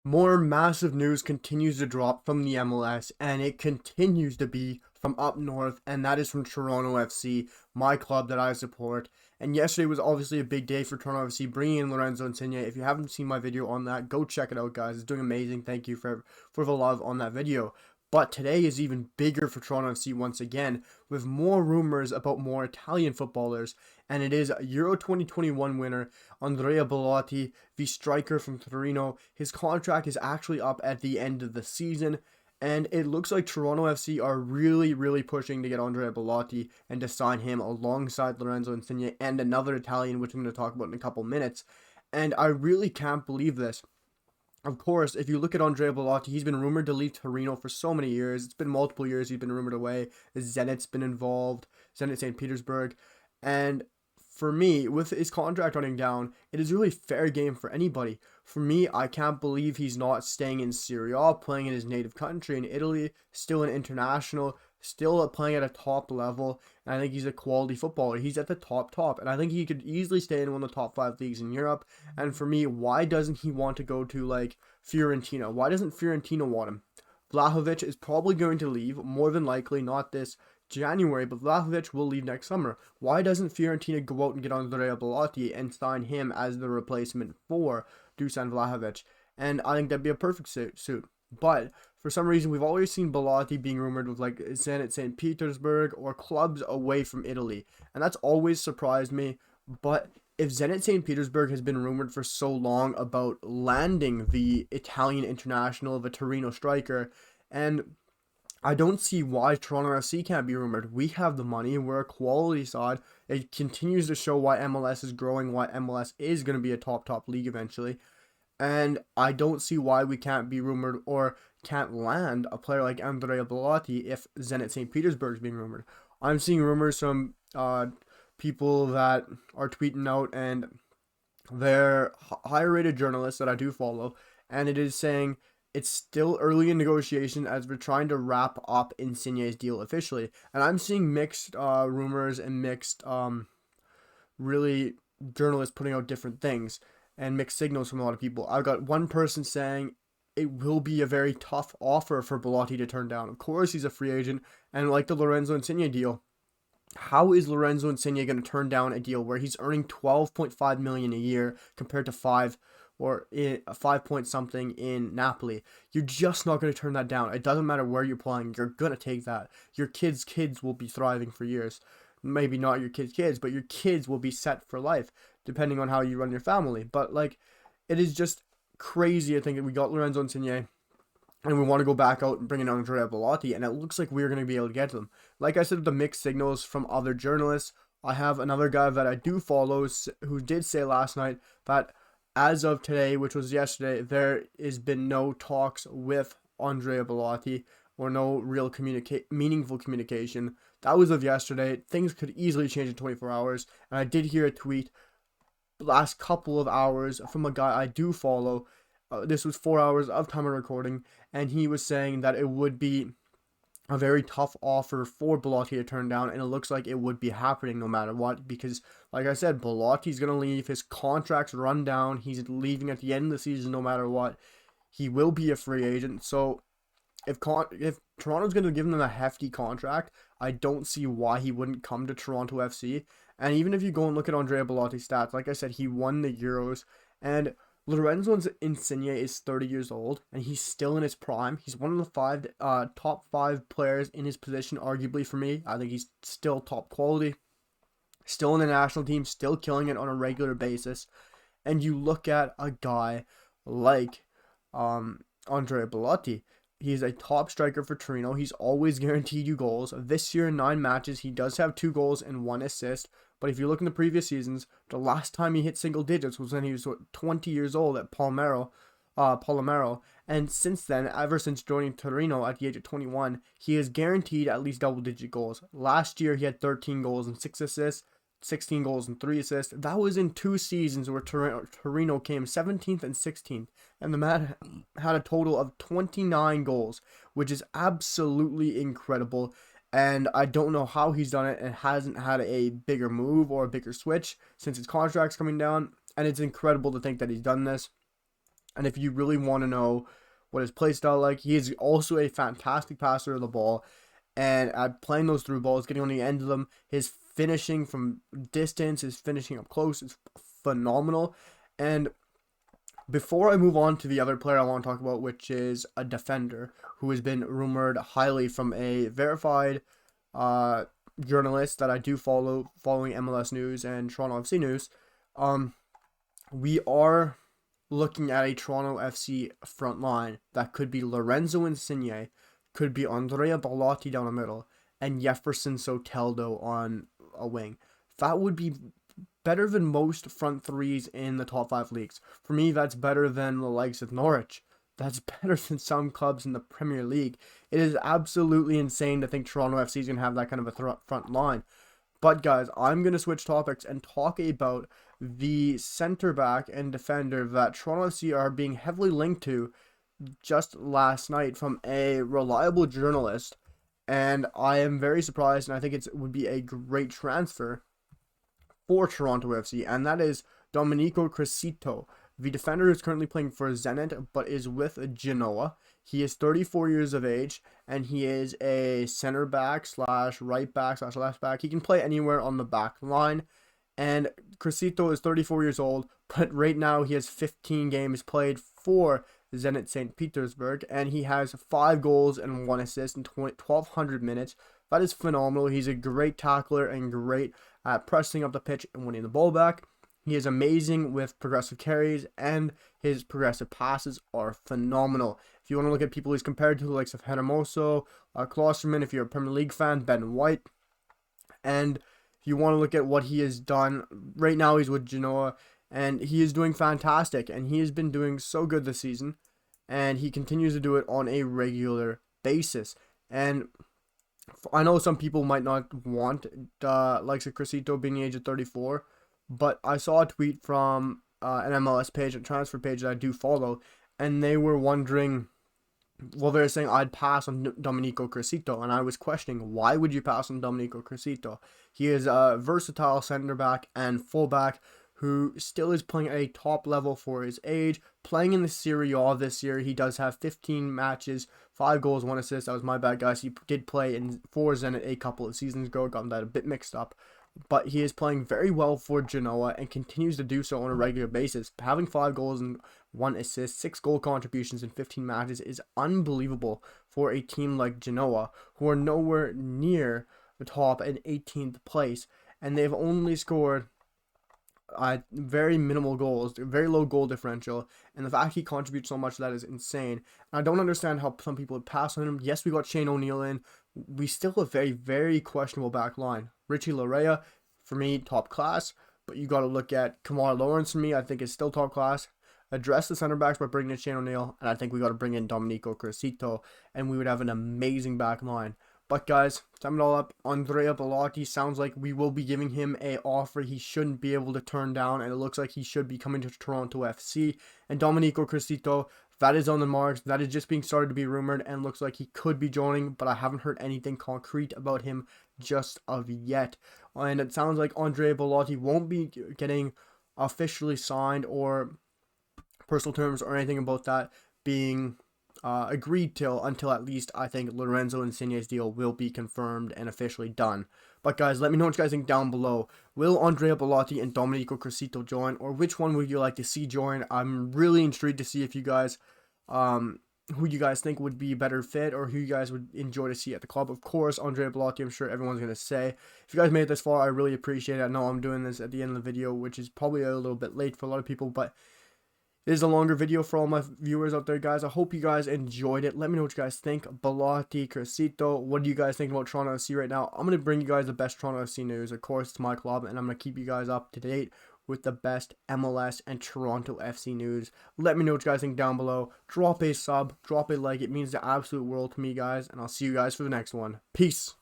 More massive news continues to drop from the MLS, and it continues to be from up north, and that is from Toronto FC, my club that I support. And yesterday was obviously a big day for Toronto FC, bringing in Lorenzo Insigne. If you haven't seen my video on that, go check it out, guys. It's doing amazing. Thank you for the love on that video. But today is even bigger for Toronto FC once again, with more rumors about more Italian footballers, and it is Euro 2021 winner Andrea Belotti, the striker from Torino. His contract is actually up at the end of the season, and it looks like Toronto FC are really pushing to get Andrea Belotti and to sign him alongside Lorenzo Insigne and another Italian, which I'm going to talk about in a couple minutes. And I really can't believe this. Of course, if you look at Andrea Belotti, he's been rumored to leave Torino for so many years. It's been multiple years he's been rumored away. Zenit's been involved, Zenit St. Petersburg. And for me, with his contract running down, it is really fair game for anybody. For me, I can't believe he's not staying in Serie A, playing in his native country in Italy, still an international, still playing at a top level. And I think he's a quality footballer. He's at the top. And I think he could easily stay in one of the top 5 leagues in Europe. And for me, why doesn't he want to go to like Fiorentina? Why doesn't Fiorentina want him? Vlahovic is probably going to leave, more than likely, not this January, but Vlahovic will leave next summer. Why doesn't Fiorentina go out and get Andrea Belotti and sign him as the replacement for Dusan Vlahovic? And I think that'd be a perfect suit. But for some reason, we've always seen Belotti being rumored with like Zenit St. Petersburg or clubs away from Italy, and that's always surprised me. But if Zenit St. Petersburg has been rumored for so long about landing the Italian international of a Torino striker, and I don't see why Toronto FC can't be rumored. We have the money. We're a quality side. It continues to show why MLS is growing, why MLS is going to be a top league eventually. And I don't see why we can't be rumored or can't land a player like Andrea Belotti if Zenit St. Petersburg is being rumored. I'm seeing rumors from people that are tweeting out, and they're higher rated journalists that I do follow, and it is saying it's still early in negotiation as we're trying to wrap up Insigne's deal officially. And I'm seeing mixed rumors and mixed really journalists putting out different things and mixed signals from a lot of people. I've got one person saying it will be a very tough offer for Belotti to turn down. Of course, he's a free agent, and like the Lorenzo Insigne deal, how is Lorenzo Insigne going to turn down a deal where he's earning 12.5 million a year compared to 5 or 5 point something in Napoli? You're just not going to turn that down. It doesn't matter where you're playing. You're going to take that. Your kids will be thriving for years. Maybe not your kids, but your kids will be set for life depending on how you run your family. But like, it is just crazy to think that we got Lorenzo Insigne and we want to go back out and bring in Andrea Belotti, and it looks like we're going to be able to get to them. Like I said, the mixed signals from other journalists. I have another guy that I do follow who did say last night that as of today, which was yesterday, there has been no talks with Andrea Belotti or no real meaningful communication. That was of yesterday. Things could easily change in 24 hours, and I did hear a tweet last couple of hours from a guy I do follow. This was 4 hours of time of recording, and he was saying that it would be a very tough offer for Belotti to turn down, and it looks like it would be happening no matter what, because like I said, Belotti's going to leave. His contract's run down. He's leaving at the end of the season no matter what. He will be a free agent, so if Toronto's going to give him a hefty contract, I don't see why he wouldn't come to Toronto FC. And even if you go and look at Andrea Belotti's stats, like I said, he won the Euros, and Lorenzo Insigne is 30 years old, and he's still in his prime. He's one of the top five players in his position, arguably for me. I think he's still top quality, still in the national team, still killing it on a regular basis. And you look at a guy like Andrea Belotti. He's a top striker for Torino. He's always guaranteed you goals. This year in 9 matches, he does have 2 goals and 1 assist. But if you look in the previous seasons, the last time he hit single digits was when he was 20 years old at Palmero. And since then, ever since joining Torino at the age of 21, he is guaranteed at least double-digit goals. Last year, he had 13 goals and 6 assists. 16 goals and 3 assists. That was in 2 seasons where Torino came 17th and 16th. And the man had a total of 29 goals, which is absolutely incredible. And I don't know how he's done it and hasn't had a bigger move or a bigger switch since his contract's coming down. And it's incredible to think that he's done this. And if you really want to know what his play style like, he is also a fantastic passer of the ball. And at playing those through balls, getting on the end of them, his finishing from distance, his finishing up close is phenomenal. And before I move on to the other player I want to talk about, which is a defender who has been rumored highly from a verified journalist that I do follow, following MLS news and Toronto FC news, we are looking at a Toronto FC front line that could be Lorenzo Insigne, could be Andrea Belotti down the middle, and Jefferson Soteldo on a wing. That would be better than most front threes in the top 5 leagues. For me, that's better than the likes of Norwich. That's better than some clubs in the Premier League. It is absolutely insane to think Toronto FC is going to have that kind of a front line. But guys, I'm going to switch topics and talk about the center back and defender that Toronto FC are being heavily linked to just last night from a reliable journalist. And I am very surprised, and I think it would be a great transfer for Toronto FC, and that is Domenico Criscito. The defender is currently playing for Zenit, but is with Genoa. He is 34 years of age, and he is a center back slash right back slash left back. He can play anywhere on the back line. And Criscito is 34 years old, but right now he has 15 games played for Zenit St. Petersburg, and he has 5 goals and 1 assist in 1,200 minutes. That is phenomenal. He's a great tackler and great at pressing up the pitch and winning the ball back. He is amazing with progressive carries, and his progressive passes are phenomenal. If you want to look at people he's compared to, the likes of Hermoso, Klosterman, if you're a Premier League fan, Ben White, and if you want to look at what he has done, right now he's with Genoa, and he is doing fantastic, and he has been doing so good this season, and he continues to do it on a regular basis. And I know some people might not want likes of Criscito being the age of 34, but I saw a tweet from an MLS page, a transfer page that I do follow, and they were wondering, well, they're saying I'd pass on Domenico Criscito, and I was questioning, why would you pass on Domenico Criscito? He is a versatile center back and fullback who still is playing at a top level for his age, playing in the Serie A this year. He does have 15 matches, 5 goals, 1 assist. That was my bad, guys. He did play for Zenit a couple of seasons ago, got that a bit mixed up. But he is playing very well for Genoa and continues to do so on a regular basis. Having 5 goals and 1 assist, 6 goal contributions in 15 matches is unbelievable for a team like Genoa, who are nowhere near the top in 18th place. And they've only scored very minimal goals, very low goal differential, and the fact he contributes so much to that is insane. And I don't understand how some people would pass on him. Yes, we got Shane O'Neill in. We still have a very, very questionable back line. Richie Larea, for me, top class, but you got to look at Kamar Lawrence, for me, I think is still top class. Address the center backs by bringing in Shane O'Neill, and I think we got to bring in Domenico Criscito, and we would have an amazing back line. But guys, sum it all up, Andrea Belotti sounds like we will be giving him an offer he shouldn't be able to turn down, and it looks like he should be coming to Toronto FC. And Domenico Criscito, that is on the marks. That is just being started to be rumored, and looks like he could be joining, but I haven't heard anything concrete about him just of yet. And it sounds like Andrea Belotti won't be getting officially signed or personal terms or anything about that being agreed till until at least I think Lorenzo Insigne's deal will be confirmed and officially done. But guys, let me know what you guys think down below. Will Andrea Belotti and Domenico Criscito join, or which one would you like to see join? I'm really intrigued to see if you guys who you guys think would be a better fit, or who you guys would enjoy to see at the club. Of course, Andrea Belotti, I'm sure everyone's going to say. If you guys made it this far, I really appreciate it. I know I'm doing this at the end of the video, which is probably a little bit late for a lot of people, but it is a longer video for all my viewers out there, guys. I hope you guys enjoyed it. Let me know what you guys think. Belotti, Criscito, what do you guys think about Toronto FC right now? I'm going to bring you guys the best Toronto FC news. Of course, it's my club, and I'm going to keep you guys up to date with the best MLS and Toronto FC news. Let me know what you guys think down below. Drop a sub, drop a like. It means the absolute world to me, guys, and I'll see you guys for the next one. Peace.